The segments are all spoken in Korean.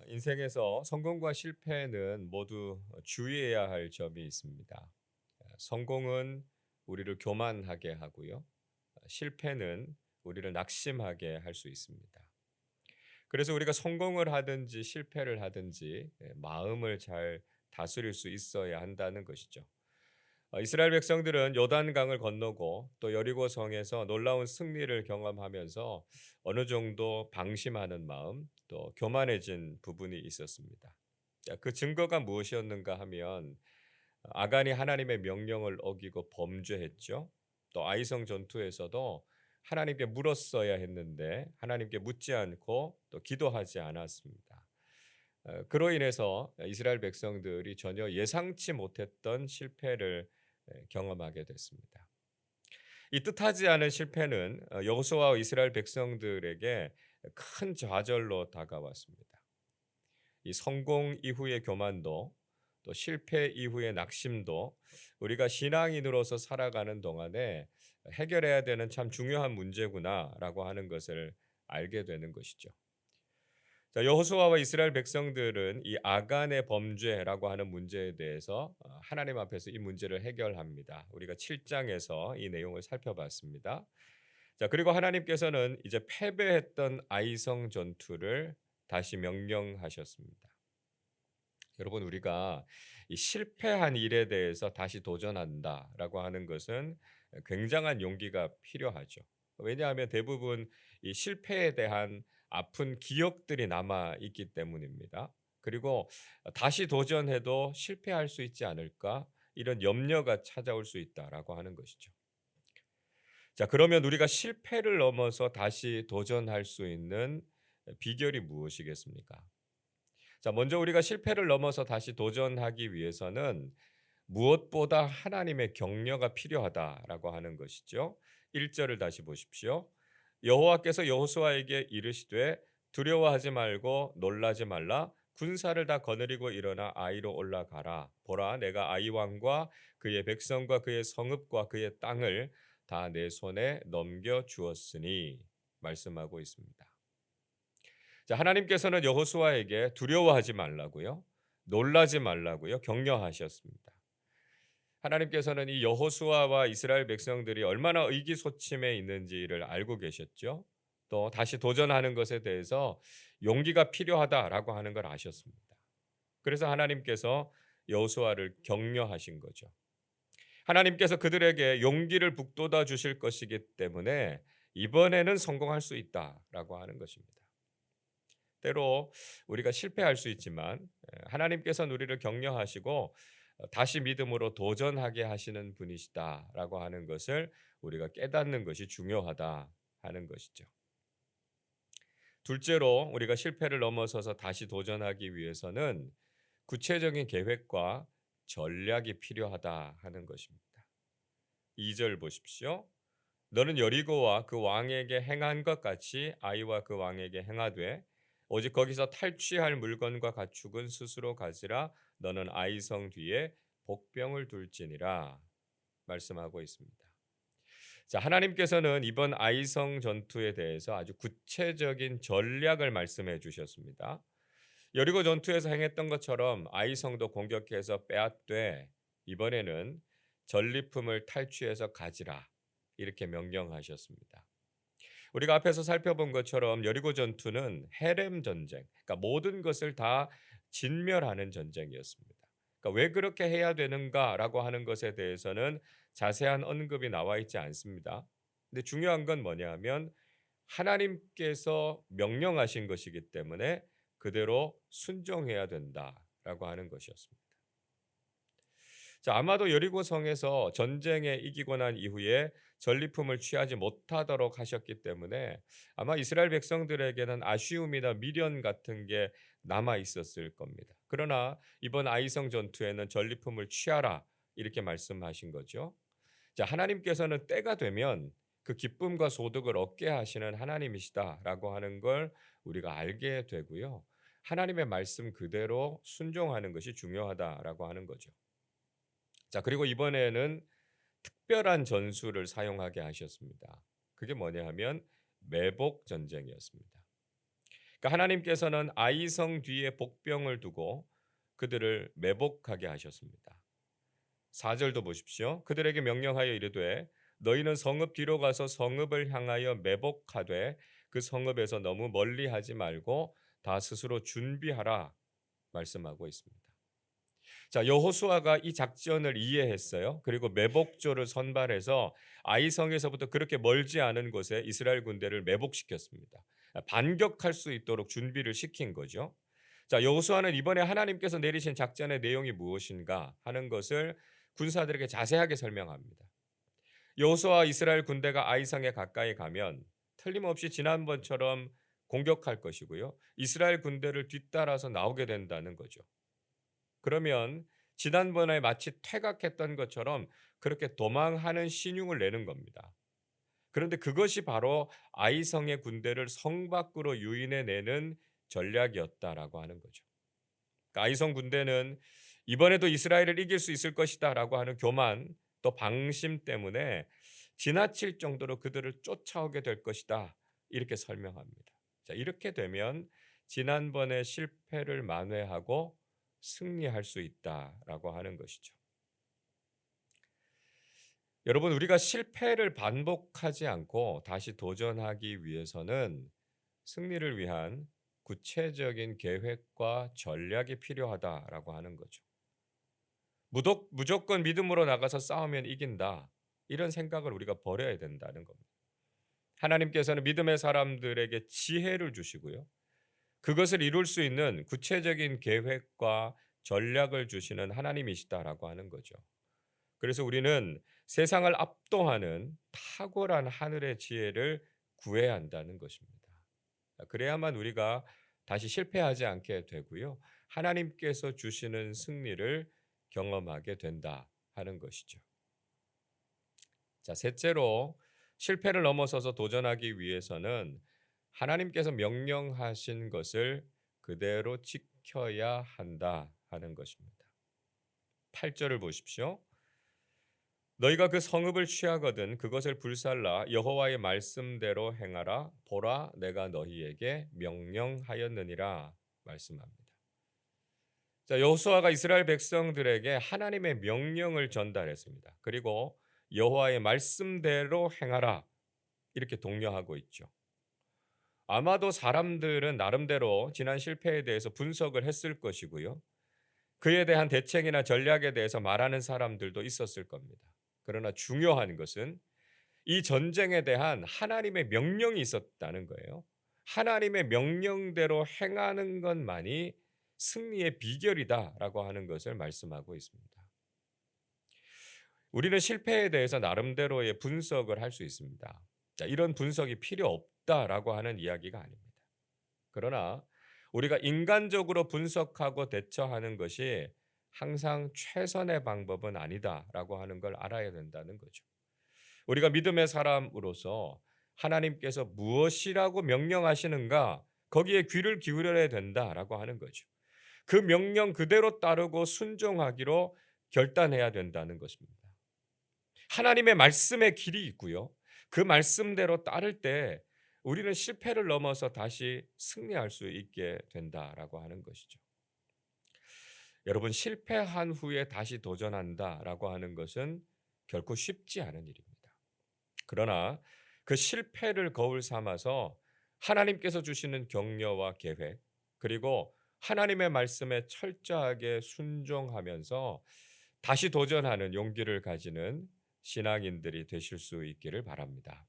인생에서 성공과 실패는 모두 주의해야 할 점이 있습니다. 성공은 우리를 교만하게 하고요. 실패는 우리를 낙심하게 할 수 있습니다. 그래서 우리가 성공을 하든지 실패를 하든지 마음을 잘 다스릴 수 있어야 한다는 것이죠. 이스라엘 백성들은 요단강을 건너고 또 여리고 성에서 놀라운 승리를 경험하면서 어느 정도 방심하는 마음, 또 교만해진 부분이 있었습니다. 자, 그 증거가 무엇이었는가 하면 아간이 하나님의 명령을 어기고 범죄했죠. 또 아이성 전투에서도 하나님께 물었어야 했는데 하나님께 묻지 않고 또 기도하지 않았습니다. 그로 인해서 이스라엘 백성들이 전혀 예상치 못했던 실패를 경험하게 됐습니다. 이 뜻하지 않은 실패는 여호수아와 이스라엘 백성들에게 큰 좌절로 다가왔습니다. 이 성공 이후의 교만도 또 실패 이후의 낙심도 우리가 신앙인으로서 살아가는 동안에 해결해야 되는 참 중요한 문제구나라고 하는 것을 알게 되는 것이죠. 자, 여호수아와 이스라엘 백성들은 이 아간의 범죄라고 하는 문제에 대해서 하나님 앞에서 이 문제를 해결합니다. 우리가 7장에서 이 내용을 살펴봤습니다. 자, 그리고 하나님께서는 이제 패배했던 아이성 전투를 다시 명령하셨습니다. 여러분, 우리가 이 실패한 일에 대해서 다시 도전한다라고 하는 것은 굉장한 용기가 필요하죠. 왜냐하면 대부분 이 실패에 대한 아픈 기억들이 남아 있기 때문입니다. 그리고 다시 도전해도 실패할 수 있지 않을까? 이런 염려가 찾아올 수 있다라고 하는 것이죠. 자, 그러면 우리가 실패를 넘어서 다시 도전할 수 있는 비결이 무엇이겠습니까? 자, 먼저 우리가 실패를 넘어서 다시 도전하기 위해서는 무엇보다 하나님의 격려가 필요하다라고 하는 것이죠. 1절을 다시 보십시오. 여호와께서 여호수아에게 이르시되 두려워하지 말고 놀라지 말라. 군사를 다 거느리고 일어나 아이로 올라가라. 보라, 내가 아이 왕과 그의 백성과 그의 성읍과 그의 땅을 다 내 손에 넘겨 주었으니 말씀하고 있습니다. 자, 하나님께서는 여호수아에게 두려워하지 말라고요. 놀라지 말라고요. 격려하셨습니다. 하나님께서는 이 여호수아와 이스라엘 백성들이 얼마나 의기소침해 있는지를 알고 계셨죠. 또 다시 도전하는 것에 대해서 용기가 필요하다라고 하는 걸 아셨습니다. 그래서 하나님께서 여호수아를 격려하신 거죠. 하나님께서 그들에게 용기를 북돋아 주실 것이기 때문에 이번에는 성공할 수 있다라고 하는 것입니다. 때로 우리가 실패할 수 있지만 하나님께서는 우리를 격려하시고 다시 믿음으로 도전하게 하시는 분이시다라고 하는 것을 우리가 깨닫는 것이 중요하다 하는 것이죠. 둘째로 우리가 실패를 넘어서서 다시 도전하기 위해서는 구체적인 계획과 전략이 필요하다 하는 것입니다. 2절 보십시오. 너는 여리고와 그 왕에게 행한 것 같이 아이와 그 왕에게 행하되 오직 거기서 탈취할 물건과 가축은 스스로 가지라. 너는 아이성 뒤에 복병을 둘지니라 말씀하고 있습니다. 자, 하나님께서는 이번 아이성 전투에 대해서 아주 구체적인 전략을 말씀해 주셨습니다. 여리고 전투에서 행했던 것처럼 아이성도 공격해서 빼앗되 이번에는 전리품을 탈취해서 가지라 이렇게 명령하셨습니다. 우리가 앞에서 살펴본 것처럼 여리고 전투는 헤렘 전쟁, 그러니까 모든 것을 다 진멸하는 전쟁이었습니다. 그러니까 왜 그렇게 해야 되는가라고 하는 것에 대해서는 자세한 언급이 나와 있지 않습니다. 근데 중요한 건 뭐냐면 하나님께서 명령하신 것이기 때문에 그대로 순종해야 된다라고 하는 것이었습니다. 자, 아마도 여리고 성에서 전쟁에 이기고 난 이후에 전리품을 취하지 못하도록 하셨기 때문에 아마 이스라엘 백성들에게는 아쉬움이나 미련 같은 게 남아 있었을 겁니다. 그러나 이번 아이성 전투에는 전리품을 취하라 이렇게 말씀하신 거죠. 자, 하나님께서는 때가 되면 그 기쁨과 소득을 얻게 하시는 하나님이시다라고 하는 걸 우리가 알게 되고요. 하나님의 말씀 그대로 순종하는 것이 중요하다라고 하는 거죠. 자, 그리고 이번에는 특별한 전술을 사용하게 하셨습니다. 그게 뭐냐 하면 매복 전쟁이었습니다. 그러니까 하나님께서는 아이성 뒤에 복병을 두고 그들을 매복하게 하셨습니다. 4절도 보십시오. 그들에게 명령하여 이르되 너희는 성읍 뒤로 가서 성읍을 향하여 매복하되 그 성읍에서 너무 멀리하지 말고 다 스스로 준비하라 말씀하고 있습니다. 자, 여호수아가 이 작전을 이해했어요. 그리고 매복조를 선발해서 아이성에서부터 그렇게 멀지 않은 곳에 이스라엘 군대를 매복시켰습니다. 반격할 수 있도록 준비를 시킨 거죠. 자, 여호수아는 이번에 하나님께서 내리신 작전의 내용이 무엇인가 하는 것을 군사들에게 자세하게 설명합니다. 여호수아와 이스라엘 군대가 아이성에 가까이 가면 틀림없이 지난번처럼 공격할 것이고요. 이스라엘 군대를 뒤따라서 나오게 된다는 거죠. 그러면 지난번에 마치 퇴각했던 것처럼 그렇게 도망하는 신용을 내는 겁니다. 그런데 그것이 바로 아이성의 군대를 성 밖으로 유인해 내는 전략이었다라고 하는 거죠. 그러니까 아이성 군대는 이번에도 이스라엘을 이길 수 있을 것이다라고 하는 교만 또 방심 때문에 지나칠 정도로 그들을 쫓아오게 될 것이다. 이렇게 설명합니다. 자, 이렇게 되면 지난번의 실패를 만회하고 승리할 수 있다라고 하는 것이죠. 여러분, 우리가 실패를 반복하지 않고 다시 도전하기 위해서는 승리를 위한 구체적인 계획과 전략이 필요하다라고 하는 거죠. 무조건 믿음으로 나가서 싸우면 이긴다. 이런 생각을 우리가 버려야 된다는 겁니다. 하나님께서는 믿음의 사람들에게 지혜를 주시고요. 그것을 이룰 수 있는 구체적인 계획과 전략을 주시는 하나님이시다라고 하는 거죠. 그래서 우리는 세상을 압도하는 탁월한 하늘의 지혜를 구해야 한다는 것입니다. 그래야만 우리가 다시 실패하지 않게 되고요. 하나님께서 주시는 승리를 경험하게 된다 하는 것이죠. 자, 셋째로 실패를 넘어서서 도전하기 위해서는 하나님께서 명령하신 것을 그대로 지켜야 한다 하는 것입니다. 8절을 보십시오. 너희가 그 성읍을 취하거든 그것을 불살라 여호와의 말씀대로 행하라. 보라, 내가 너희에게 명령하였느니라 말씀합니다. 자, 여호수아가 이스라엘 백성들에게 하나님의 명령을 전달했습니다. 그리고 여호와의 말씀대로 행하라 이렇게 독려하고 있죠. 아마도 사람들은 나름대로 지난 실패에 대해서 분석을 했을 것이고요. 그에 대한 대책이나 전략에 대해서 말하는 사람들도 있었을 겁니다. 그러나 중요한 것은 이 전쟁에 대한 하나님의 명령이 있었다는 거예요. 하나님의 명령대로 행하는 것만이 승리의 비결이다라고 하는 것을 말씀하고 있습니다. 우리는 실패에 대해서 나름대로의 분석을 할 수 있습니다. 자, 이런 분석이 필요 없다라고 하는 이야기가 아닙니다. 그러나 우리가 인간적으로 분석하고 대처하는 것이 항상 최선의 방법은 아니다라고 하는 걸 알아야 된다는 거죠. 우리가 믿음의 사람으로서 하나님께서 무엇이라고 명령하시는가 거기에 귀를 기울여야 된다라고 하는 거죠. 그 명령 그대로 따르고 순종하기로 결단해야 된다는 것입니다. 하나님의 말씀의 길이 있고요. 그 말씀대로 따를 때 우리는 실패를 넘어서 다시 승리할 수 있게 된다라고 하는 것이죠. 여러분, 실패한 후에 다시 도전한다라고 하는 것은 결코 쉽지 않은 일입니다. 그러나 그 실패를 거울 삼아서 하나님께서 주시는 격려와 계획 그리고 하나님의 말씀에 철저하게 순종하면서 다시 도전하는 용기를 가지는 신앙인들이 되실 수 있기를 바랍니다.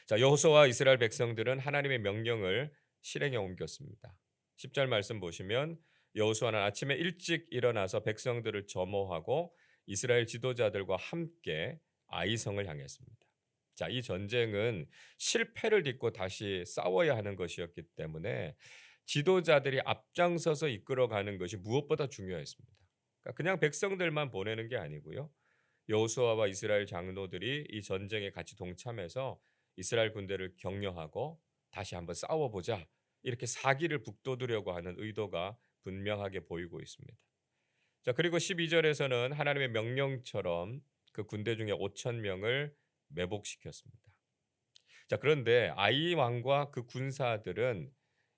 자, 여호수아와 이스라엘 백성들은 하나님의 명령을 실행에 옮겼습니다. 10절 말씀 보시면 여호수아는 아침에 일찍 일어나서 백성들을 점호하고 이스라엘 지도자들과 함께 아이성을 향했습니다. 자, 이 전쟁은 실패를 딛고 다시 싸워야 하는 것이었기 때문에 지도자들이 앞장서서 이끌어가는 것이 무엇보다 중요했습니다. 그러니까 그냥 백성들만 보내는 게 아니고요. 여호수아와 이스라엘 장로들이 이 전쟁에 같이 동참해서 이스라엘 군대를 격려하고 다시 한번 싸워보자 이렇게 사기를 북돋으려고 하는 의도가 분명하게 보이고 있습니다. 자, 그리고 12절에서는 하나님의 명령처럼 그 군대 중에 5천 명을 매복시켰습니다. 자, 그런데 아이 왕과 그 군사들은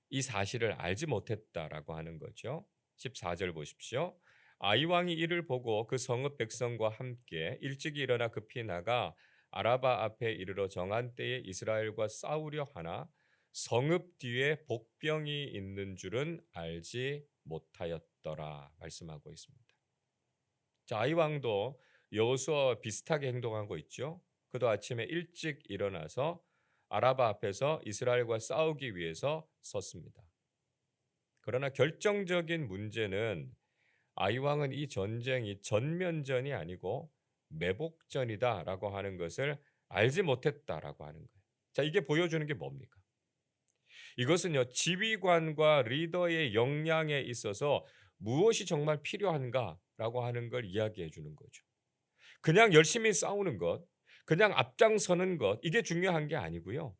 이 사실을 알지 못했다라고 하는 거죠. 14절 보십시오. 아이 왕이 이를 보고 그 성읍 백성과 함께 일찍이 일어나 급히 나가 아라바 앞에 이르러 정한 때에 이스라엘과 싸우려 하나 성읍 뒤에 복병이 있는 줄은 알지 못하였더라 말씀하고 있습니다. 자, 아이 왕도 여호수아와 비슷하게 행동하고 있죠. 그도 아침에 일찍 일어나서 아라바 앞에서 이스라엘과 싸우기 위해서 섰습니다. 그러나 결정적인 문제는 아이 왕은 이 전쟁이 전면전이 아니고 매복전이다라고 하는 것을 알지 못했다라고 하는 거예요. 자, 이게 보여주는 게 뭡니까? 이것은요, 지휘관과 리더의 역량에 있어서 무엇이 정말 필요한가라고 하는 걸 이야기해 주는 거죠. 그냥 열심히 싸우는 것, 그냥 앞장서는 것, 이게 중요한 게 아니고요.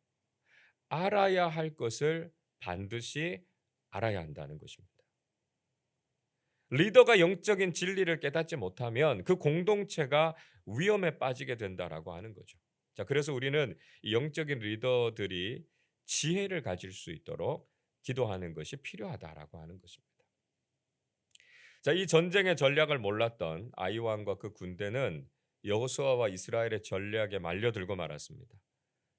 알아야 할 것을 반드시 알아야 한다는 것입니다. 리더가 영적인 진리를 깨닫지 못하면 그 공동체가 위험에 빠지게 된다라고 하는 거죠. 자, 그래서 우리는 이 영적인 리더들이 지혜를 가질 수 있도록 기도하는 것이 필요하다라고 하는 것입니다. 자, 이 전쟁의 전략을 몰랐던 아이 왕과 그 군대는 여호수아와 이스라엘의 전략에 말려들고 말았습니다.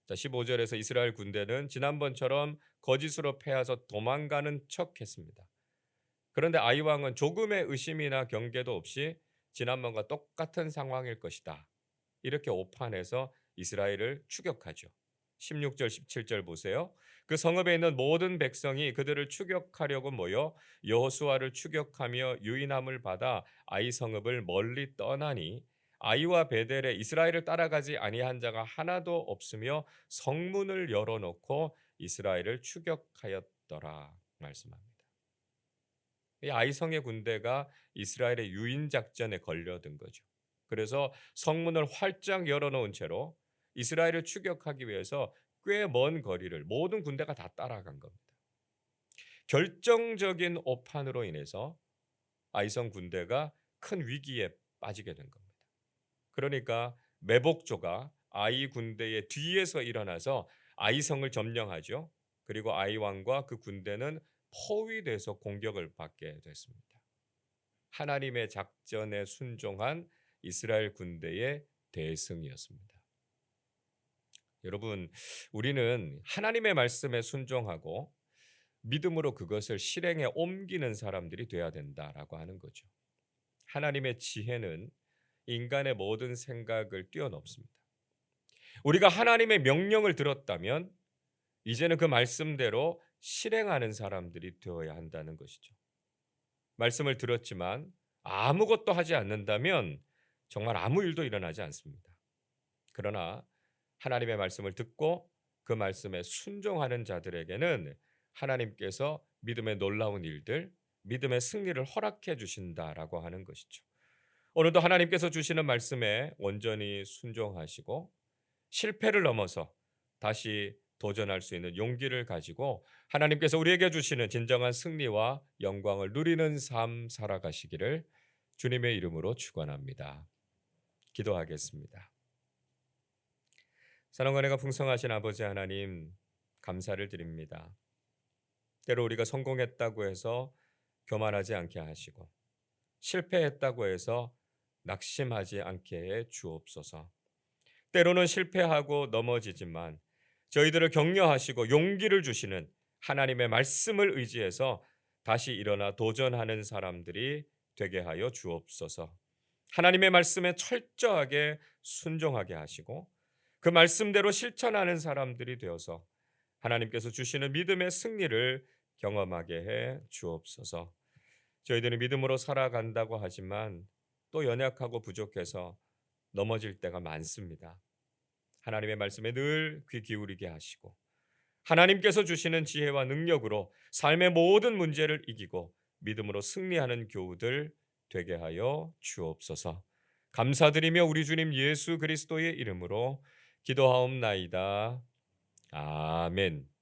자, 15절에서 이스라엘 군대는 지난번처럼 거짓으로 패하서 도망가는 척했습니다. 그런데 아이 왕은 조금의 의심이나 경계도 없이 지난번과 똑같은 상황일 것이다, 이렇게 오판해서 이스라엘을 추격하죠. 16절 17절 보세요. 그 성읍에 있는 모든 백성이 그들을 추격하려고 모여 여호수아를 추격하며 유인함을 받아 아이 성읍을 멀리 떠나니 아이와 베델에 이스라엘을 따라가지 아니한 자가 하나도 없으며 성문을 열어놓고 이스라엘을 추격하였더라 말씀합니다. 이 아이성의 군대가 이스라엘의 유인 작전에 걸려든 거죠. 그래서 성문을 활짝 열어놓은 채로 이스라엘을 추격하기 위해서 꽤 먼 거리를 모든 군대가 다 따라간 겁니다. 결정적인 오판으로 인해서 아이성 군대가 큰 위기에 빠지게 된 겁니다. 그러니까 매복조가 아이 군대의 뒤에서 일어나서 아이성을 점령하죠. 그리고 아이 왕과 그 군대는 포위돼서 공격을 받게 됐습니다. 하나님의 작전에 순종한 이스라엘 군대의 대승이었습니다. 여러분, 우리는 하나님의 말씀에 순종하고 믿음으로 그것을 실행에 옮기는 사람들이 돼야 된다라고 하는 거죠. 하나님의 지혜는 인간의 모든 생각을 뛰어넘습니다. 우리가 하나님의 명령을 들었다면 이제는 그 말씀대로 실행하는 사람들이 되어야 한다는 것이죠. 말씀을 들었지만 아무것도 하지 않는다면 정말 아무 일도 일어나지 않습니다. 그러나 하나님의 말씀을 듣고 그 말씀에 순종하는 자들에게는 하나님께서 믿음의 놀라운 일들, 믿음의 승리를 허락해 주신다라고 하는 것이죠. 오늘도 하나님께서 주시는 말씀에 온전히 순종하시고 실패를 넘어서 다시 도전할 수 있는 용기를 가지고 하나님께서 우리에게 주시는 진정한 승리와 영광을 누리는 삶 살아가시기를 주님의 이름으로 축원합니다. 기도하겠습니다. 사랑과 은혜가 풍성하신 아버지 하나님, 감사를 드립니다. 때로 우리가 성공했다고 해서 교만하지 않게 하시고 실패했다고 해서 낙심하지 않게 해 주옵소서. 때로는 실패하고 넘어지지만 저희들을 격려하시고 용기를 주시는 하나님의 말씀을 의지해서 다시 일어나 도전하는 사람들이 되게 하여 주옵소서. 하나님의 말씀에 철저하게 순종하게 하시고 그 말씀대로 실천하는 사람들이 되어서 하나님께서 주시는 믿음의 승리를 경험하게 해 주옵소서. 저희들은 믿음으로 살아간다고 하지만 또 연약하고 부족해서 넘어질 때가 많습니다. 하나님의 말씀에 늘 귀 기울이게 하시고 하나님께서 주시는 지혜와 능력으로 삶의 모든 문제를 이기고 믿음으로 승리하는 교우들 되게 하여 주옵소서. 감사드리며 우리 주님 예수 그리스도의 이름으로 기도하옵나이다. 아멘.